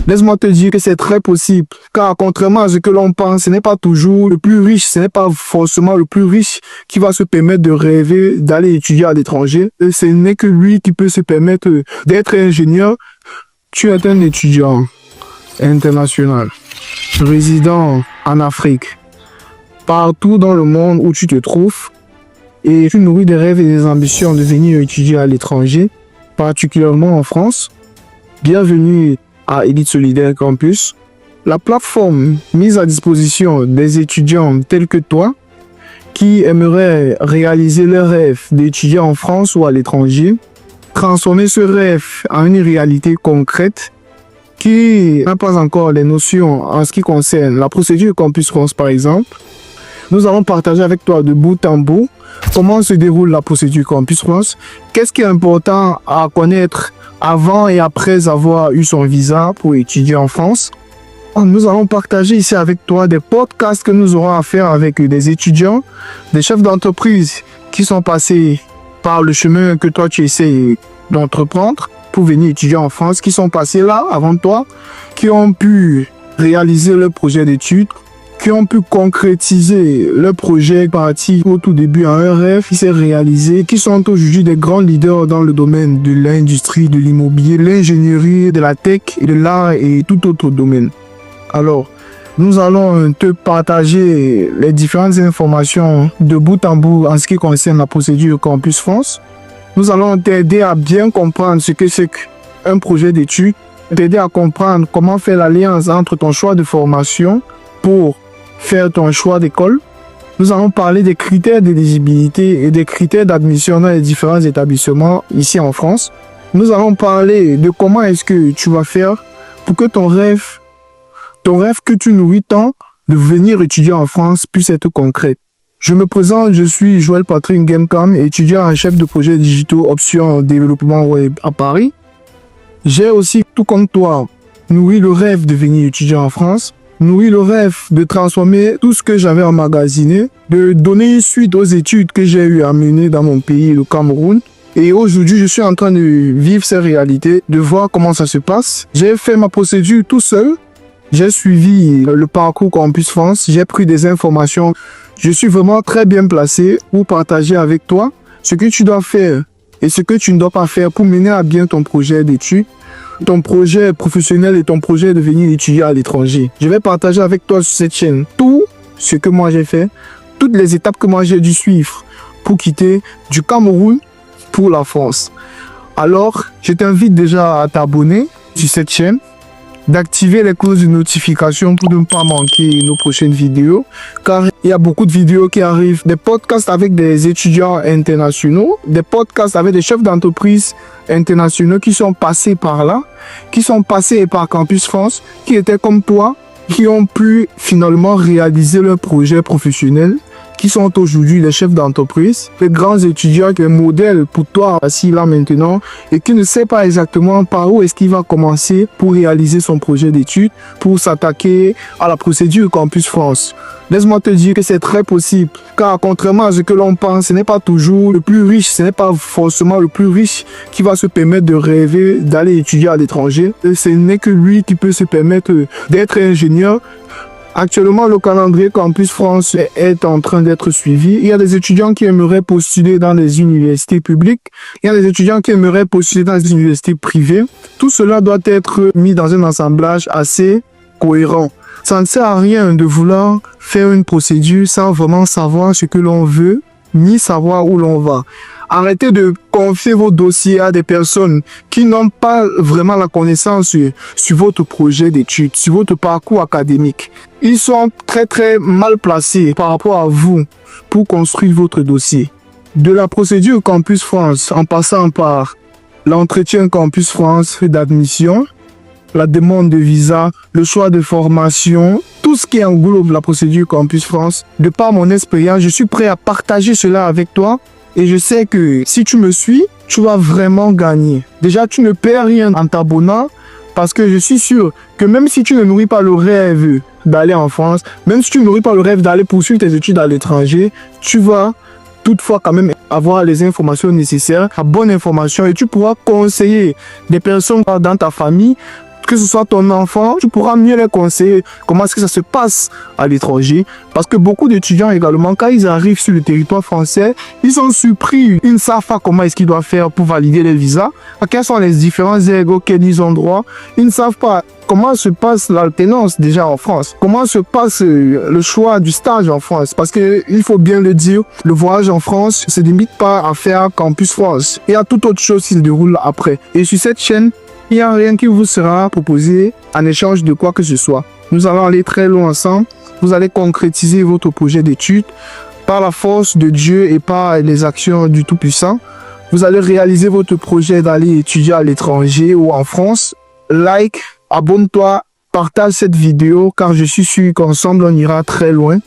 Laisse-moi te dire que c'est très possible, car contrairement à ce que l'on pense, ce n'est pas toujours le plus riche, ce n'est pas forcément le plus riche qui va se permettre de rêver d'aller étudier à l'étranger. Ce n'est que lui qui peut se permettre d'être ingénieur. Tu es un étudiant international, résident en Afrique, partout dans le monde où tu te trouves, et tu nourris des rêves et des ambitions de venir étudier à l'étranger, particulièrement en France. Bienvenue à Elite Solidaire Campus, la plateforme mise à disposition des étudiants tels que toi qui aimeraient réaliser leur rêve d'étudier en France ou à l'étranger, transformer ce rêve en une réalité concrète qui n'a pas encore les notions en ce qui concerne la procédure Campus France par exemple. Nous allons partager avec toi de bout en bout comment se déroule la procédure Campus France, qu'est-ce qui est important à connaître avant et après avoir eu son visa pour étudier en France. Nous allons partager ici avec toi des podcasts que nous aurons à faire avec des étudiants, des chefs d'entreprise qui sont passés par le chemin que toi tu essaies d'entreprendre pour venir étudier en France, qui sont passés là avant toi, qui ont pu réaliser leur projet d'études, qui ont pu concrétiser le projet parti au tout début à un rêve qui s'est réalisé, qui sont aujourd'hui des grands leaders dans le domaine de l'industrie, de l'immobilier, de l'ingénierie, de la tech et de l'art et tout autre domaine. Alors, nous allons te partager les différentes informations de bout en bout en ce qui concerne la procédure Campus France. Nous allons t'aider à bien comprendre ce que c'est qu'un projet d'études, t'aider à comprendre comment faire l'alliance entre ton choix de formation pour faire ton choix d'école. Nous allons parler des critères d'éligibilité et des critères d'admission dans les différents établissements ici en France. Nous allons parler de comment est-ce que tu vas faire pour que ton rêve que tu nourris tant de venir étudier en France puisse être concret. Je me présente, je suis Joël Patrick Gamecam, étudiant en chef de projet digitaux option développement web à Paris. J'ai aussi, tout comme toi, nourri le rêve de venir étudier en France. Nourri le rêve de transformer tout ce que j'avais emmagasiné, de donner suite aux études que j'ai eu à mener dans mon pays, le Cameroun. Et aujourd'hui, je suis en train de vivre ces réalités, de voir comment ça se passe. J'ai fait ma procédure tout seul. J'ai suivi le parcours Campus France. J'ai pris des informations. Je suis vraiment très bien placé pour partager avec toi ce que tu dois faire et ce que tu ne dois pas faire pour mener à bien ton projet d'études, ton projet professionnel et ton projet de venir étudier à l'étranger. Je vais partager avec toi sur cette chaîne tout ce que moi j'ai fait, toutes les étapes que moi j'ai dû suivre pour quitter du Cameroun pour la France. Alors, je t'invite déjà à t'abonner sur cette chaîne, d'activer les cloches de notification pour ne pas manquer nos prochaines vidéos, car il y a beaucoup de vidéos qui arrivent, des podcasts avec des étudiants internationaux, des podcasts avec des chefs d'entreprise internationaux qui sont passés par là, qui sont passés par Campus France, qui étaient comme toi, qui ont pu finalement réaliser leur projet professionnel, qui sont aujourd'hui les chefs d'entreprise, les grands étudiants, les modèles pour toi assis là maintenant et qui ne sait pas exactement par où est-ce qu'il va commencer pour réaliser son projet d'études, pour s'attaquer à la procédure Campus France. Laisse-moi te dire que c'est très possible, car contrairement à ce que l'on pense, ce n'est pas toujours le plus riche, ce n'est pas forcément le plus riche qui va se permettre de rêver d'aller étudier à l'étranger. Ce n'est que lui qui peut se permettre d'être ingénieur. Actuellement, le calendrier Campus France est en train d'être suivi. Il y a des étudiants qui aimeraient postuler dans les universités publiques. Il y a des étudiants qui aimeraient postuler dans les universités privées. Tout cela doit être mis dans un assemblage assez cohérent. Ça ne sert à rien de vouloir faire une procédure sans vraiment savoir ce que l'on veut, ni savoir où l'on va. Arrêtez de confier vos dossiers à des personnes qui n'ont pas vraiment la connaissance sur votre projet d'études, sur votre parcours académique. Ils sont très mal placés par rapport à vous pour construire votre dossier. De la procédure Campus France, en passant par l'entretien Campus France d'admission, la demande de visa, le choix de formation, tout ce qui englobe la procédure Campus France, de par mon expérience, je suis prêt à partager cela avec toi. Et je sais que si tu me suis, tu vas vraiment gagner. Déjà, tu ne perds rien en t'abonnant parce que je suis sûr que même si tu ne nourris pas le rêve d'aller en France, même si tu ne nourris pas le rêve d'aller poursuivre tes études à l'étranger, tu vas toutefois quand même avoir les informations nécessaires, la bonne information et tu pourras conseiller des personnes dans ta famille que ce soit ton enfant, tu pourras mieux les conseiller comment est-ce que ça se passe à l'étranger. Parce que beaucoup d'étudiants également, quand ils arrivent sur le territoire français, ils sont surpris. Ils ne savent pas comment est-ce qu'ils doivent faire pour valider les visas, à quelles sont les différents aides auxquels ils ont droit. Ils ne savent pas comment se passe l'alternance déjà en France, comment se passe le choix du stage en France. Parce que il faut bien le dire, le voyage en France se limite pas à faire Campus France. Il y a toute autre chose qui se déroule après. Et sur cette chaîne, il n'y a rien qui vous sera proposé en échange de quoi que ce soit. Nous allons aller très loin ensemble. Vous allez concrétiser votre projet d'études par la force de Dieu et par les actions du Tout-Puissant. Vous allez réaliser votre projet d'aller étudier à l'étranger ou en France. Like, abonne-toi, partage cette vidéo car je suis sûr qu'ensemble on ira très loin.